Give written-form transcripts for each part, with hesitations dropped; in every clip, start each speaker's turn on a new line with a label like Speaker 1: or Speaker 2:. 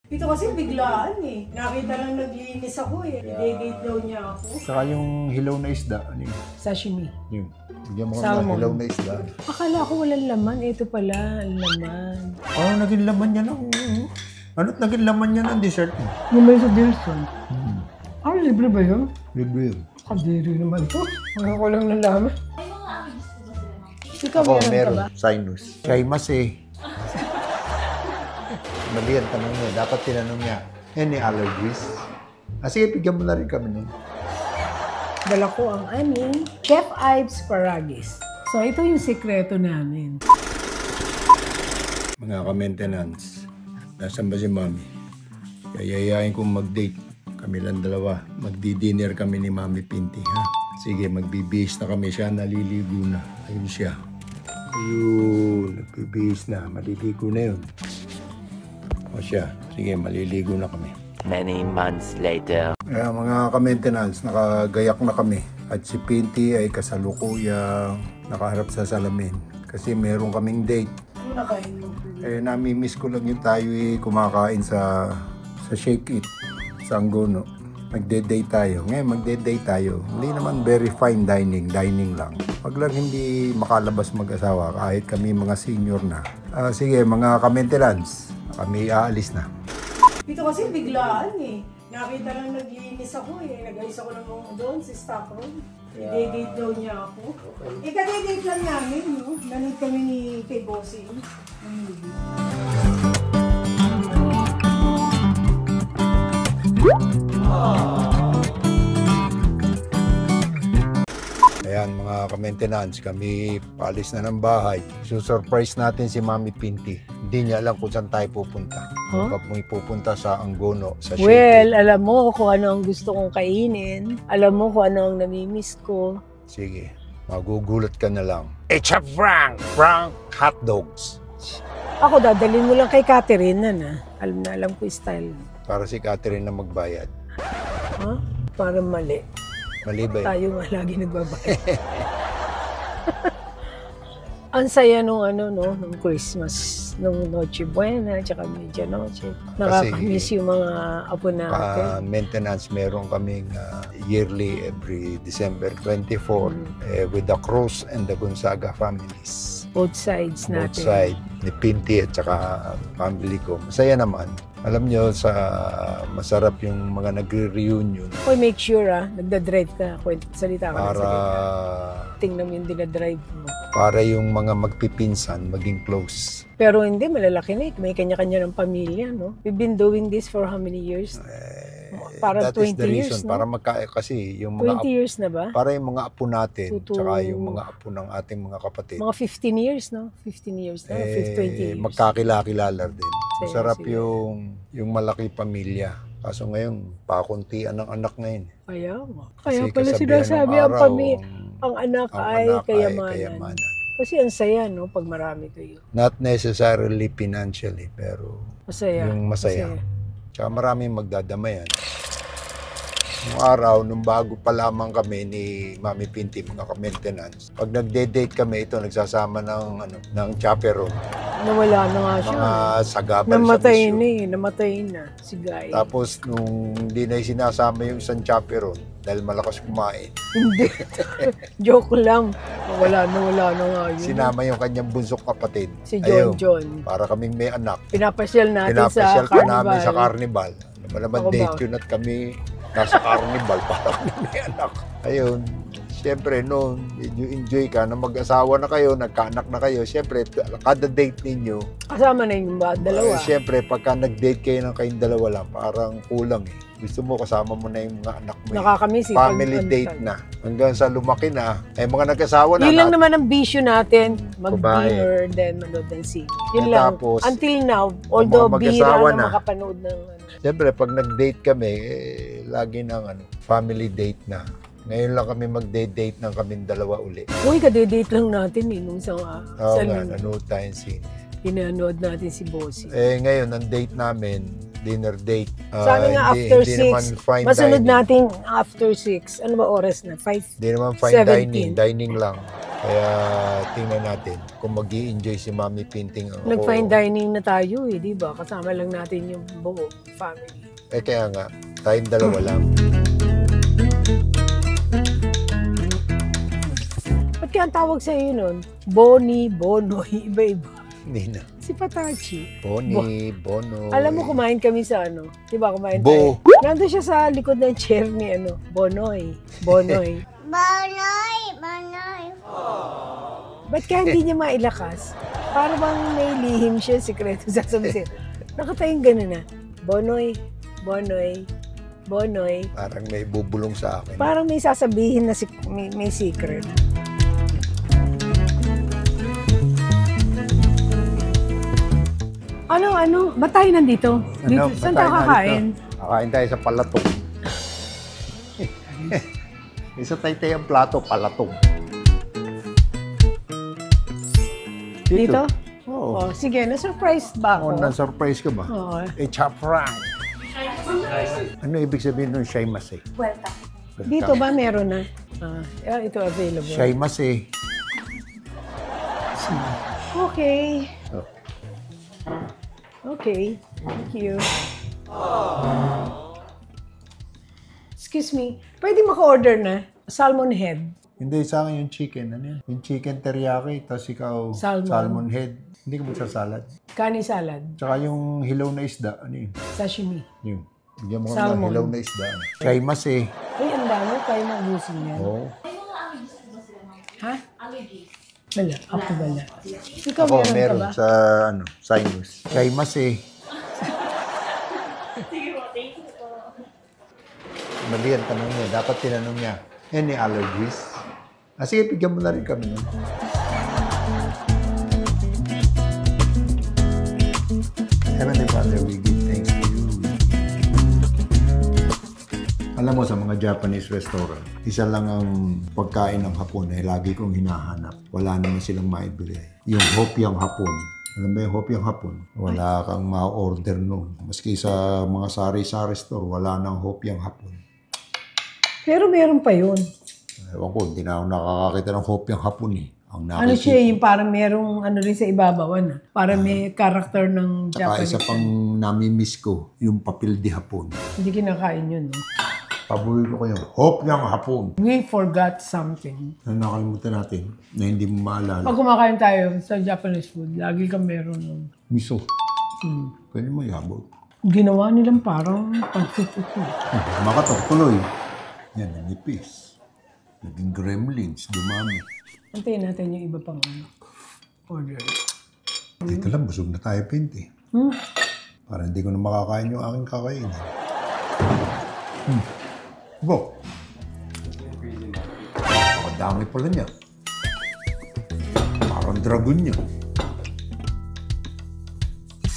Speaker 1: Ito kasi biglaan eh. Nakita lang naglinis ako eh. I-date daw niya ako.
Speaker 2: Saka yung hilaw na isda. Ano yun?
Speaker 1: Sashimi.
Speaker 2: Yun. Bigyan mo kami ng hilaw na isda.
Speaker 1: Akala ko walang laman. Ito pala, ang laman.
Speaker 2: Oh, naging laman niya ng... Ano't naging laman niya ng dessert?
Speaker 1: Yung may sa Dilson. Libre ba yun?
Speaker 2: Libre yun.
Speaker 1: Kadiri naman to. Mga ko lang nalaman. Ikaw
Speaker 2: Ako,
Speaker 1: meron ka ba?
Speaker 2: Sinus. Shaymas eh. Mali ang tanong niya. Dapat tinanong niya, any allergies? Sige, bigyan mo na rin kami nun.
Speaker 1: Dala ko ang aming Chef Ives Paragis. So, ito yung sikreto namin.
Speaker 2: Mga ka-maintenance, nasan ba si Mami? Yayayain kong mag-date. Kami lang dalawa. Magdi-dinner kami ni Mami Pinti, ha? Sige, magbibihis na kami. Siya naliligo na. Ayun siya. Ayun, nagbibihis na. Maliligo na yun. O siya. Sige, maliligo na kami.
Speaker 3: Many months later.
Speaker 2: Mga ka-maintenance, nakagayak na kami. At si Pinti ay kasalukuyang nakaharap sa salamin. Kasi meron kaming date.
Speaker 1: Ano nakain mo?
Speaker 2: Nami-miss ko lang yung tayo kumakain sa Shake It, sa Angono. Magde-date tayo. Ngayon, magde-date tayo. Hindi naman very fine dining lang. Pag lang hindi makalabas mag-asawa, kahit kami mga senior na. Sige, mga ka-maintenance, kami aalis na.
Speaker 1: Ito kasi biglaan eh. Nakita lang naglinis ako eh. Nag-ayos ako ng mga doon sa stock room. I-date daw niya ako. Ika-date lang namin, no? Nanood kami ni kay Bossing.
Speaker 2: Ayan, mga ka-maintenance, kami paalis na ng bahay. Susurprise natin si Mami Pinti. Hindi niya alam kung saan tayo pupunta.
Speaker 1: Huh?
Speaker 2: Kapag may pupunta sa Angono, sa Shake It.
Speaker 1: Well, alam mo kung ano ang gusto kong kainin. Alam mo kung ano ang namimiss ko.
Speaker 2: Sige, magugulat ka na lang. It's a prank! Prank hot dogs.
Speaker 1: Ako, dadalhin mo lang kay Catherine na. Alam ko yung style.
Speaker 2: Para si Catherine na magbayad.
Speaker 1: Ha? Parang mali.
Speaker 2: Mali ba yun?
Speaker 1: Tayo nga lagi nagbabayad. Ang saya nung nung Christmas, nung Noche Buena, tsaka Medianoche. Nakakamiss yung mga apo natin.
Speaker 2: Maintenance, meron kaming yearly every December 24 with the Cruz and the Gonzaga families.
Speaker 1: Both sides natin.
Speaker 2: Both sides, ni Pinti at saka family ko. Masaya naman. Alam nyo, masarap yung mga nagre-reunion.
Speaker 1: Hoy, make sure nagda-drive ka. Salita ka
Speaker 2: para,
Speaker 1: tingnan mo yung dinadrive mo.
Speaker 2: Para yung mga magpipinsan maging close.
Speaker 1: Pero hindi, malalaki na. May kanya-kanya ng pamilya, no? We've been doing this for how many years? Parang 20 years, no?
Speaker 2: Para kasi yung mga
Speaker 1: 20 years na ba?
Speaker 2: Para yung mga apo natin, tsaka yung mga apo ng ating mga kapatid.
Speaker 1: Mga 15 years, no? 15 years na, 20 years.
Speaker 2: Magkakilala din. Masarap yung malaki pamilya. Kaso ngayon, pakuntian ng anak ngayon.
Speaker 1: Kaya pala sinasabi ang anak ay kayamanan. Kasi ang saya, no? Pag marami kayo.
Speaker 2: Not necessarily financially, pero
Speaker 1: masaya.
Speaker 2: Yung masaya. Tsaka maraming magdadamayan. Nung araw, nung bago pa lamang kami ni Mami Pinti, mga ka-maintenance, pag nagde-date kami, ito, nagsasama ng chaperone.
Speaker 1: Nawala na nga siya.
Speaker 2: Mga sagabal
Speaker 1: namatay
Speaker 2: sa bisyo.
Speaker 1: Namatay na si Guy.
Speaker 2: Tapos, nung hindi na sinasama yung isang chaperone, dahil malakas kumain.
Speaker 1: Hindi. Joke lang. Wala na nga yun.
Speaker 2: Sinama yung kanyang bunsok kapatid.
Speaker 1: Si John.
Speaker 2: Para kaming may anak.
Speaker 1: Pinapasyal natin
Speaker 2: sa carnival. Namin sa carnival. Naman date yun at kami nasa carnival para kami may anak. Ayun. Siyempre, noon, enjoy ka na mag-asawa na kayo, nagkaanak na kayo. Siyempre, kada date ninyo.
Speaker 1: Kasama na yung dalawa.
Speaker 2: Siyempre, pagka nag-date kayo ng kayong dalawa lang, parang kulang eh. Gusto mo, kasama mo na yung mga anak mo.
Speaker 1: Nakakamiss.
Speaker 2: Family date na. Hanggang sa lumaki na, ay mga nag-asawa na.
Speaker 1: Yun lang naman ang bisyo natin. Mag-dinner, then manood ng scene. Yun lang. Tapos, until now, although bihira na makapanood ng
Speaker 2: Siyempre, pag nag-date kami, lagi ng family date na. Ngayon lang kami mag-date ng kaming dalawa uli.
Speaker 1: Uy, kadedate lang natin nung sa
Speaker 2: Oo nga, nanood tayong scene.
Speaker 1: Pinanood natin si Bossy.
Speaker 2: Ngayon, ang date namin, dinner date.
Speaker 1: Sabi nga after 6, masunod natin after 6. Ano ba oras na? 5?
Speaker 2: Hindi naman fine 17. Dining lang. Kaya tingnan natin kung mag-i-enjoy si Mami Pinting.
Speaker 1: Nag-fine dining na tayo eh, di ba? Kasama lang natin yung buo family.
Speaker 2: Eh kaya nga, tayong dalawa lang.
Speaker 1: Ba't kaya ang tawag sa iyo nun? Bonnie, Bonoy, iba-iba.
Speaker 2: Hindi na.
Speaker 1: Si Patachi.
Speaker 2: Bonnie, Bono.
Speaker 1: Alam mo, kumain kami sa ano? Di ba kumain
Speaker 2: Bo.
Speaker 1: tayo? Nandun siya sa likod ng chair ni ano, Bonoy. Bonoy.
Speaker 4: Banoy, Banoy.
Speaker 1: Ba't kaya hindi niya mailakas? Para bang may lihim siya, sikreto sasabihin. Nakatayong gano'n na. Bonoy, Bonoy, Bonoy.
Speaker 2: Parang may bubulong sa akin.
Speaker 1: Parang may sasabihin na may secret. Ano? Ba't tayo nandito? Dito, saan tayo kakain?
Speaker 2: Kakain tayo sa palatong. Isa tayo ang plato, palatong.
Speaker 1: Dito?
Speaker 2: Oo.
Speaker 1: Oh, sige, na-surprise ba
Speaker 2: Oh,
Speaker 1: ako?
Speaker 2: na-surprise ka ba?
Speaker 1: Oo.
Speaker 2: Eh, chapran. Ano ibig sabihin ng shaimase?
Speaker 4: Vuelta.
Speaker 1: Dito ba meron na? Ito available.
Speaker 2: Shaimase.
Speaker 1: Okay.
Speaker 2: Oh.
Speaker 1: Okay. Thank you. Excuse me. Pwede maka-order na? Salmon head.
Speaker 2: Hindi, sa akin yung chicken. Ano yan? Yung chicken teriyaki, tapos ikaw
Speaker 1: Salmon.
Speaker 2: head. Hindi ka magsasalad.
Speaker 1: Kani salad.
Speaker 2: Tsaka yung hilaw na isda. Ano yun?
Speaker 1: Sashimi.
Speaker 2: Yun. Bigyan mo ka ng
Speaker 1: Salmon.
Speaker 2: hilaw na isda. Shaimase.
Speaker 1: Uy, ang dami. Kaya mabusin yan.
Speaker 2: Oo.
Speaker 1: Ha? Wala. Ako wala. Ikaw
Speaker 2: Ako
Speaker 1: meron ka
Speaker 2: meron
Speaker 1: ba?
Speaker 2: sa sinus. Shaimase. Mali ang tanong niya. Dapat tinanong niya, any allergies? Sige, bigyan mo na rin kami nun. Heavenly Father, we give thanks to you. Alam mo, sa mga Japanese restaurant, isa lang ang pagkain ng hapon ay lagi kong hinahanap. Wala naman silang maibili. Yung hopyang hapon. Alam mo yung hopyang hapon? Wala kang ma-order nun. Maski sa mga sari-sari store, wala nang hopyang hapon.
Speaker 1: Pero meron pa yun.
Speaker 2: Ewan ko, hindi na ako nakakakita ng hopyang hapon eh. Ang
Speaker 1: Ano siya, yung parang merong ano rin sa ibabawan. Parang may character ng
Speaker 2: Saka
Speaker 1: Japanese.
Speaker 2: isa pang nami-miss ko, yung papel di hapon.
Speaker 1: Hindi kinakain yun, no?
Speaker 2: Paborito ko yung hopyang hapon.
Speaker 1: We forgot something.
Speaker 2: Na nakalimutan natin na hindi mo maalala.
Speaker 1: Pag kumakain tayo sa Japanese food, lagi kang meron nun.
Speaker 2: Miso.
Speaker 1: Hmm.
Speaker 2: Pwede mo yabot.
Speaker 1: Ginawa nilang parang pagsusuko.
Speaker 2: Makatok tuloy. Yan, nanipis. Naging gremlins, dumami.
Speaker 1: Antayin natin yung iba pang order.
Speaker 2: Dito lang, busog na tayo, Pinti. Para hindi ko na makakain yung aking kakainin. Bo. Dami pala niya. Parang dragon niya.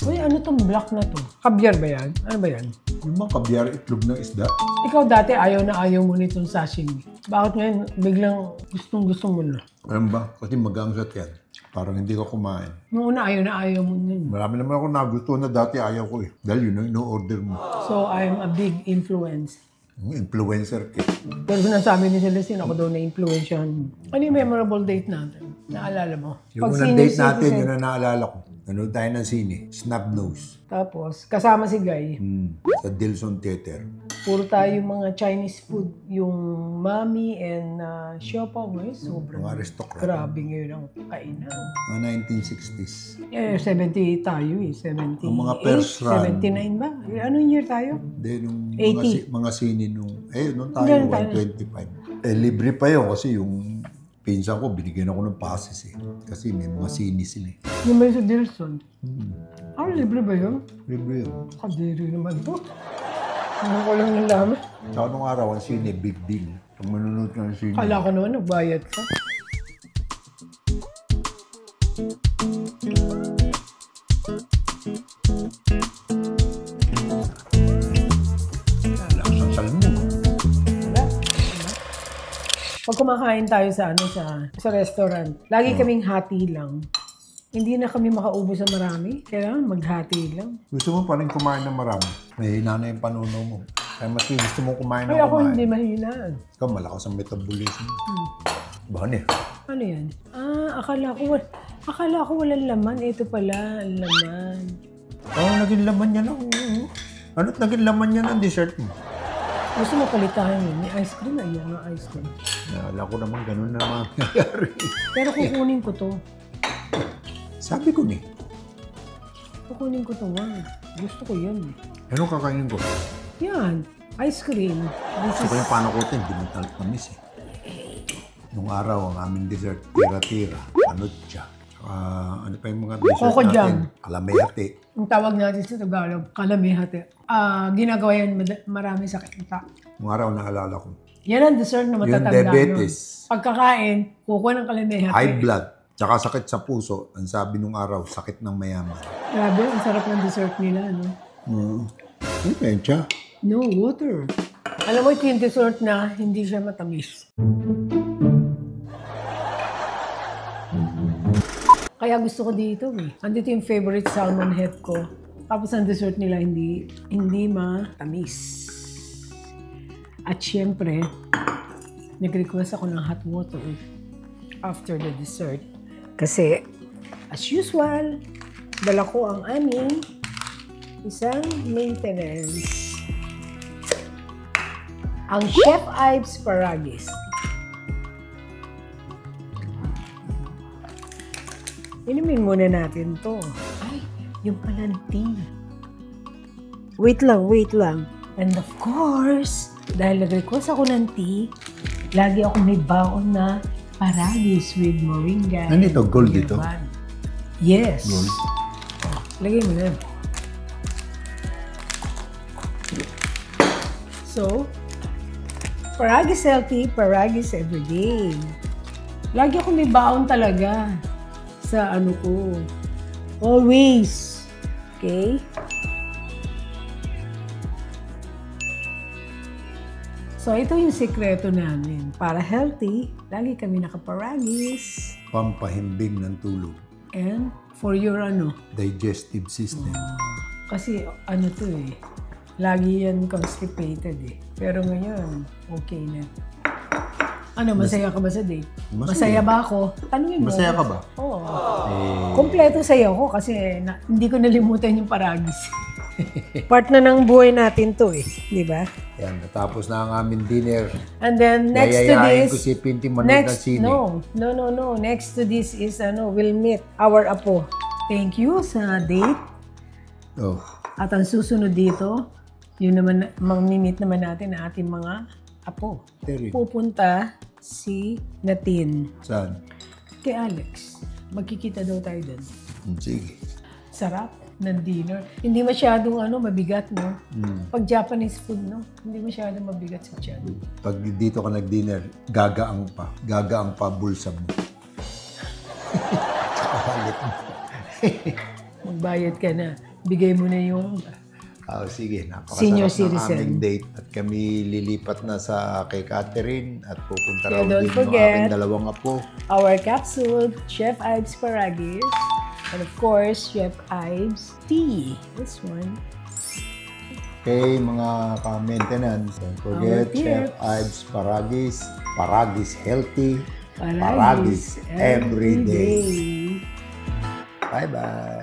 Speaker 1: Uy, ano tong black na to? Kabyar ba yan? Ano ba yan?
Speaker 2: Yung mga kabyar itlog ng isda.
Speaker 1: Ikaw dati ayaw na ayaw mo nitong sashimi. Bakit ngayon biglang gustong-gusto mo na?
Speaker 2: Alam ba? Kasi magamsat yan. Parang hindi ko kumain.
Speaker 1: Noong una ayaw mo nun.
Speaker 2: Marami naman ako nagustuhan na dati ayaw ko eh. Dahil yun ang ino-order mo.
Speaker 1: So, I'm a big influence.
Speaker 2: Influencer ka.
Speaker 1: Pero sinasabi ni Celestine, ako daw na-influensyahan mo. Ano yung memorable date natin? Naalala mo?
Speaker 2: Yung
Speaker 1: Pag
Speaker 2: unang
Speaker 1: senior
Speaker 2: date natin,
Speaker 1: citizen,
Speaker 2: yun ang naalala ko. Nanood tayo ng sine. Snub Nose.
Speaker 1: Tapos, kasama si Guy.
Speaker 2: Sa Dilson Theater.
Speaker 1: Puro tayo mga Chinese food. Yung mami and siopaw ngayon, sobrang
Speaker 2: Mga aristocrat.
Speaker 1: grabe ngayon ang kainan.
Speaker 2: Mga 1960s.
Speaker 1: Eh, 70 tayo eh. 78,
Speaker 2: Ang mga first run.
Speaker 1: 79 ba? Anong year tayo?
Speaker 2: Then, nung
Speaker 1: 80.
Speaker 2: mga sine nung... nung tayo,
Speaker 1: Ganun tayo.
Speaker 2: 125. Libre pa yun kasi yung pinsan ko, binigyan ako ng passes eh. Kasi may mga sine sila eh.
Speaker 1: Yung may sa Dilson. Libre ba yun?
Speaker 2: Libre yun.
Speaker 1: Kadiri naman to. Ano ko lang nalaman.
Speaker 2: Tsaka nung araw, ang sine, big deal. Pag manunod ka ng sine.
Speaker 1: Kala ko naman, nagbayad ka.
Speaker 2: Lakas ang salmon.
Speaker 1: Wala. Diba? Pag kumakain tayo sa restaurant, lagi kaming hati lang. Hindi na kami makaubos sa marami. Kailangan maghati lang.
Speaker 2: Gusto mo pa rin kumain ng marami. May hina na yung panuno mo. Kaya mas gusto mo kumain ng
Speaker 1: Ay, ako
Speaker 2: kumain.
Speaker 1: hindi mahinaan.
Speaker 2: Ikaw, malakas ang metabolism. Banir.
Speaker 1: Ano yan? Akala ko walang laman. Ito pala, ang laman.
Speaker 2: Naging laman niya ng... Ano't naging laman niya ng dessert mo?
Speaker 1: Gusto mo palitan yun? May ice cream? Ayan nga, ice cream.
Speaker 2: Naalala ko naman ganun na mangyayari.
Speaker 1: Pero kukunin ko to.
Speaker 2: Sabi ko ni.
Speaker 1: Kukunin ko to, Wang. Gusto ko yun.
Speaker 2: Ano kakainin ko?
Speaker 1: Yan, ice cream.
Speaker 2: Gusto ko yung panakutin, di mo tamis eh. Nung araw, ang aming dessert, tira-tira, anutya. Ano pa yung mga dessert
Speaker 1: Coco
Speaker 2: natin?
Speaker 1: jam.
Speaker 2: Kalameyate.
Speaker 1: Ang tawag natin sa Tagalog, kalamihate. Ginagawa yan marami sa kita.
Speaker 2: Nung araw, naalala ko.
Speaker 1: Yan ang dessert na
Speaker 2: Yung
Speaker 1: matatanda.
Speaker 2: diabetes.
Speaker 1: Pagkakain, kukuha ng kalamihate.
Speaker 2: High blood. Tsaka sakit sa puso. Ang sabi nung araw, sakit ng mayaman.
Speaker 1: Grabe, ang sarap ng dessert nila, no?
Speaker 2: Ano ba yun siya?
Speaker 1: No, water. Alam mo, ito yung dessert na hindi siya matamis. Kaya gusto ko dito eh. Andito yung favorite salmon head ko. Tapos ang dessert nila hindi matamis. At syempre, nag-request ako ng hot water after the dessert. Kasi, as usual, dala ko ang aming isang maintenance. Ang Chef Ives Paragis. Inumin muna natin to. Ay, yung pala tea. Wait lang. And of course, dahil nag-request ako ng tea, lagi ako may baon na Paragis with moringa.
Speaker 2: Ano ito? Gold ito?
Speaker 1: Yes.
Speaker 2: Gold.
Speaker 1: Lagay mo na. So, Paragis healthy, Paragis everyday. Lagi ako may baon talaga sa ano ko. Always. Okay? So, ito yung sikreto namin. Para healthy, lagi kami nakaparagis.
Speaker 2: Pampahimbing ng tulog.
Speaker 1: And for your
Speaker 2: Digestive system.
Speaker 1: kasi ano to eh, lagi yan constipated eh. Pero ngayon, okay na. Ano, masaya ka ba sa date? Masaya ba ako? Tanungin mo.
Speaker 2: Masaya ka ba?
Speaker 1: Oo. Kompleto saya ako kasi hindi ko nalimutan yung paragis. Part na ng buhay natin to eh. Di ba?
Speaker 2: Yan, natapos na ang aming dinner.
Speaker 1: And then next to
Speaker 2: Yayayain
Speaker 1: this,
Speaker 2: ko si Pinti manood ng sine.
Speaker 1: no. Next to this is we'll meet our apo. Thank you sa date.
Speaker 2: Oh,
Speaker 1: At ang susunod dito, yun naman, mamimit naman natin ang ating mga apo.
Speaker 2: Terry.
Speaker 1: Pupunta si Natin
Speaker 2: Saan?
Speaker 1: kay Alex. Magkikita daw tayo doon.
Speaker 2: Sige.
Speaker 1: Sarap ng dinner. Hindi masyadong mabigat, no? Pag Japanese food, no? Hindi masyadong mabigat sa tiyan.
Speaker 2: Pag dito ka nag-dinner, gagaang pa. Gagaang pa bulsa mo. Tsaka halit mo.
Speaker 1: Magbayad ka na. Bigay mo na yung
Speaker 2: Sige,
Speaker 1: Senior
Speaker 2: napakasarap ng
Speaker 1: citizen.
Speaker 2: aming date. At kami lilipat na sa kay Catherine at pupunta
Speaker 1: Kaya
Speaker 2: raw
Speaker 1: don't
Speaker 2: din ng
Speaker 1: forget,
Speaker 2: aming dalawang apo.
Speaker 1: our capsule, Chef Ives Paragis. And of course, Chef Ives Tea. This one.
Speaker 2: Okay, mga ka-maintenance, don't forget,
Speaker 1: Our tips.
Speaker 2: Chef Ives Paragis. Paragis healthy.
Speaker 1: Paragis
Speaker 2: every day. Bye-bye.